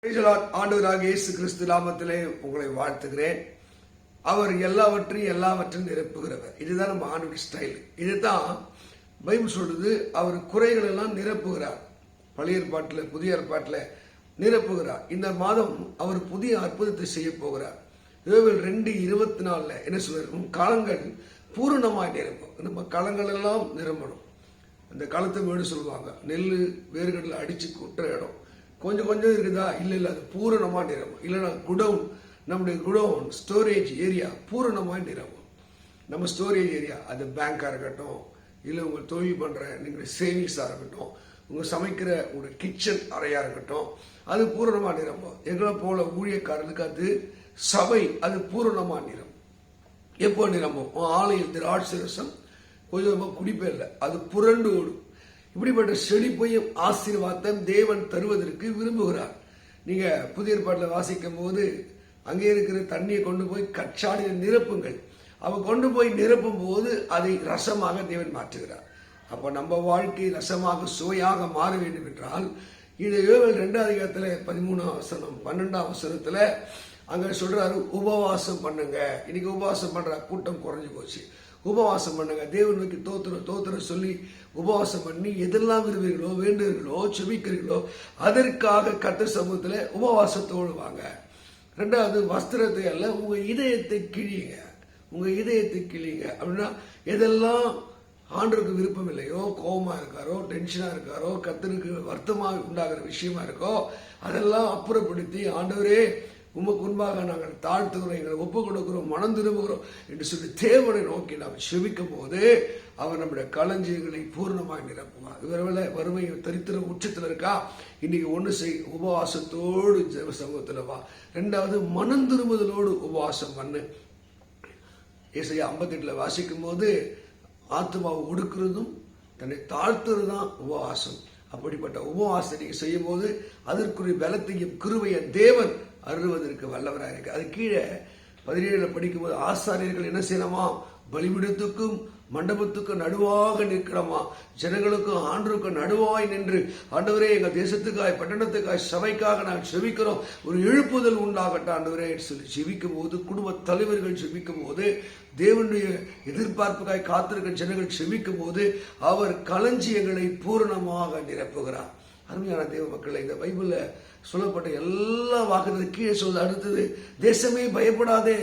ஆண்டவராக இயேசு கிறிஸ்து நாமத்திலே உங்களை வாழ்த்துகிறேன். அவர் எல்லாவற்றையும் நிரப்புகிறவர். இதுதான் நம்ம ஆண்டவர் ஸ்டைல். இதுதான் பைபிள் சொல்றது. அவர் குறைகள் எல்லாம் நிரப்புகிறார். பழைய ஏற்பாட்டில் புதிய ஏற்பாட்டில் நிரப்புகிறார். இந்த மாதம் அவர் புதிய அற்புதத்தை செய்ய போகிறார். யோவேல் 2:24 என்ன சொல்றாரு? காலங்கள் பூரணமாய் நிரம்பும். நம்ம காலங்கள் எல்லாம் நிரம்பணும். அந்த காலத்தை வீடு சொல்லுவாங்க, நெல் வேறுகளில் அடிச்சு கொட்டுற இடம். கொஞ்சம் இருக்குதா? இல்லை அது பூரணமா நிரம்பும். இல்லைன்னா குடவுன், நம்முடைய குடவுன் ஸ்டோரேஜ் ஏரியா பூரணமா நிரம்பும். நம்ம ஸ்டோரேஜ் ஏரியா அது பேங்கா இருக்கட்டும், இல்லை உங்க தொழில் பண்ற நீங்க சேவிங்ஸா இருக்கட்டும், உங்க சமைக்கிற உங்க கிச்சன் அறையா இருக்கட்டும், அது பூரணமா நிரம்பும். எங்களை போல ஊழியக்காரர்களுக்கு அது சபை, அது பூரணமா நிரம்பும். எப்போ நிரம்பும்? ஆலயம் திராட்சரசம் கொஞ்சமா குடிப்பே இல்லை, அது புரண்டு ஓடும். இப்படிப்பட்ட செழிப்பையும் ஆசீர்வாதம் தேவன் தருவதற்கு விரும்புகிறார். நீங்க புதிய ஏற்பாட்டில் வாசிக்கும் போது அங்கே இருக்கிற தண்ணியை கொண்டு போய் கச்சாடியில் நிரப்புங்கள். அவ கொண்டு போய் நிரப்பும் போது அதை ரசமாக தேவன் மாற்றுகிறார். அப்ப நம்ம வாழ்க்கை ரசமாக சுவையாக மாற வேண்டும் என்றால் இது யோவேல் 2:13 13 அங்க சொல்றாரு, உபவாசம் பண்ணுங்க. இன்னைக்கு உபவாசம் பண்ற கூட்டம் குறைஞ்சு போச்சு. உபவாசம் பண்ணுங்க, தேவன் நோக்கி தோத்திரம் சொல்லி உபவாசம் பண்ணி எதெல்லாம் விரும்புகிறீர்களோ, வேண்டுகிறீர்களோ, செபிக்கிறீர்களோ அதற்காக கர்த்தர் சமூகத்துல உபவாசத்தோடு வாங்க. ரெண்டாவது, வஸ்திரத்தை அல்ல, உங்க இதயத்தை கிழியுங்க. உங்க இதயத்தை கிழியுங்க அப்படின்னா எதெல்லாம் ஆண்டவருக்கு விருப்பம் இல்லையோ, கோபமா இருக்காரோ, டென்ஷனா இருக்காரோ, கர்த்தருக்கு வருத்தமாக உண்டாகிற விஷயமா இருக்கோ, அதெல்லாம் அப்புறப்படுத்தி ஆண்டவரே உமக்கு முன்பாக நாங்கள் தாழ்த்துகிறோம், எங்களை ஒப்புக் கொடுக்கிறோம், மனம் திரும்புகிறோம் என்று சொல்லி தேவனை நோக்கி நாம் செபிக்கும் போது அவர் நம்முடைய களஞ்சியங்களை பூர்ணமாக நிரப்புவார். இவர்களை வறுமை தரித்திரம் உச்சத்தில் இருக்கா, இன்னைக்கு ஒன்று செய், உபவாசத்தோடு சமூகத்தில் வா. ரெண்டாவது, மனம் திரும்புதலோடு உபவாசம் பண்ணு. ஏசாயா 58 வாசிக்கும் போது ஆத்மாவை ஒடுக்கிறதும் தன்னை தாழ்த்துறதுதான் உபவாசம். அப்படிப்பட்ட உபவாசத்தை நீங்க செய்யும் போது அதற்குரிய பலத்தையும் கிருபையை தேவன் அருள்வதற்கு வல்லவராக இருக்கு. அது கீழே 17 படிக்கும்போது ஆசாரியர்கள் என்ன செய்யலாமா? பலிபீடத்துக்கும் மண்டபத்துக்கும் நடுவாக நிற்கிறோமா, ஜனங்களுக்கும் ஆண்டவருக்கும் நடுவாய் நின்று ஆண்டவரே எங்க தேசத்துக்காய், பட்டணத்துக்காய், சபைக்காக நாங்கள் செபிக்கிறோம், ஒரு எழுப்புதல் உண்டாகட்டும் ஆண்டவரே சொல்லி செபிக்கும் போது, குடும்ப தலைவர்கள் செபிக்கும் போது, தேவனுடைய எதிர்பார்ப்புக்காய் காத்திருக்க ஜனங்கள் செபிக்கும் போது அவர் களஞ்சியங்களை பூரணமாக நிரப்புகிறார். அருமையான தேவ மக்களை, இந்த பைபிள்ல சொல்லப்பட்ட எல்லா வாக்குறது கீழே சொல்ல அடுத்தது, தேசமே பயப்படாதே,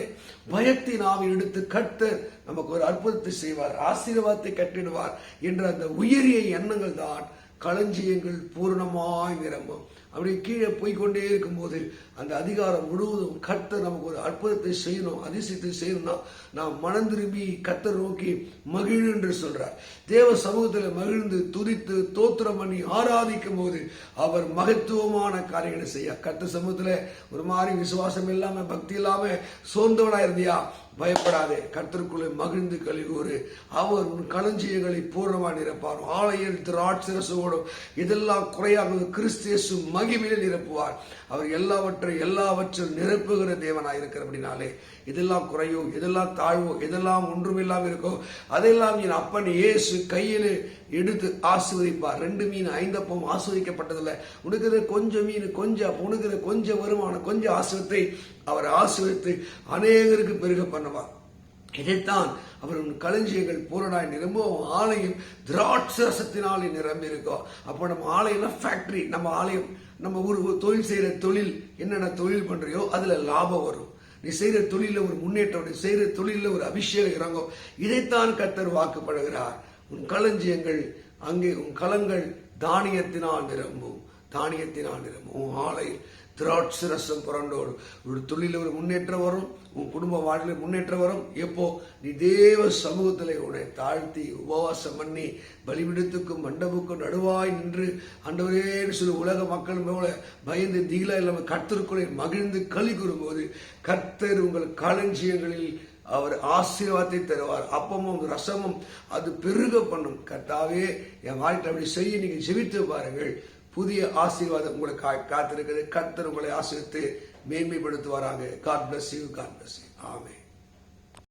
பயத்தின் ஆவி எடுத்து கர்த்தர் நமக்கு ஒரு அற்புதத்தை செய்வார், ஆசீர்வாதத்தை கட்டிடுவார் என்ற அந்த உயரிய எண்ணங்கள் தான் களஞ்சியங்கள் பூரணமாய் நிரம்பும். அப்படி கீழே போய்கொண்டே இருக்கும் போது அந்த அதிகாரம் முழுவதும் கர்த்தர் நமக்கு ஒரு அற்புதத்தை செய்யணும், அதிசயத்தை செய்யணும்னா நாம் மனம் திரும்பி கர்த்தர் நோக்கி மகிழ் என்று சொல்றார். தேவ சமூகத்தில் மகிழ்ந்து துதித்து தோத்திரம் பண்ணி ஆராதிக்கும் போது அவர் மகத்துவமான காரியங்களை செய்ய. கர்த்தர் சமூகத்துல ஒரு மாதிரி விசுவாசம் இல்லாம, பக்தி இல்லாம சோர்ந்தவனா இருந்தியா, பயப்படாதே, கர்த்தருக்குள்ளே மகிழ்ந்து கழிவுறு. அவர் உன் களஞ்சியங்களை பூர்ணமாக நிரப்பார். ஆலயம் திராட்சரசோடும் இதெல்லாம் குறையாக கிறிஸ்து மகிமையில் நிரப்புவார். அவர் எல்லாவற்றையும் நிரப்புகிற தேவனாய் இருக்கிறபடினாலே இதெல்லாம் குறையோ, இதெல்லாம் தாழ்வோ, இதெல்லாம் ஒன்றுமில்லாம இருக்கோ அதெல்லாம் என் அப்பன் இயேசு கையில் எடுத்து ஆசீர்வதிப்பார். 2 மீன் 5 அப்பம் ஆசீர்வதிக்கப்பட்டதில்லை. உனக்கு கொஞ்சம் மீன், கொஞ்சம் உனக்கு கொஞ்சம் வருமானம், கொஞ்சம் ஆசீர்வத்தை அவர் ஆசீர்வதித்து அநேகருக்கு பெருக பண்ணுவார். இதைத்தான் அவர் களஞ்சியங்கள் பூரணாய் நிரம்பும். ஆலயம் திராட்சரசத்தினாலே நிரம்பி இருக்கும். அப்போ நம்ம ஆலயம்னா ஃபேக்டரி. நம்ம ஆலயம், நம்ம ஒரு தொழில் செய்யற தொழில், என்னென்ன தொழில் பண்றியோ அதுல லாபம் வரும். நீ செய்யற தொழில ஒரு முன்னேற்றம், நீ செய்யற தொழில ஒரு அபிஷேகம் இறங்கும். இதைத்தான் கர்த்தர் வாக்குப்படுகிறார். உன் களஞ்சியங்கள் அங்கே, உன் களங்கள் தானியத்தினால் நிரம்பும், தானியத்தினால் நிரம்பும். உன் ஆலயம் திராட்சரசம் புரண்டோடு. ஒரு தொழில ஒரு முன்னேற்றம் வரும், உன் குடும்ப வாழ்வில் முன்னேற்றம் வரும். எப்போ நீ தேவ சமூகத்தில் உன்னை தாழ்த்தி உபவாசம் பண்ணி பலிபீடத்துக்கும் மண்டபுக்கும் நடுவாய் நின்று ஆண்டவரேன்னு சொல்லி உலக மக்கள் போல பயந்து திகிலா இல்லாமல் கர்த்தருக்குள்ளே மகிழ்ந்து களி கூறும்போது கர்த்தர் உங்கள் களஞ்சியங்களில் அவர் ஆசீர்வாதத்தை தருவார். அப்பமும் ரசமும் அது பெருக பண்ணும். கர்த்தாவே என் வாழ்க்கை அப்படி செய்ய நீங்க ஜெபித்து பாருங்கள். புதிய ஆசீர்வாதம் உங்களுக்கு காத்திருக்கிறது. கர்த்தர் உங்களை ஆசீர்வதித்து மேன்மைப்படுத்துவாராக. God bless you. God bless you. Amen.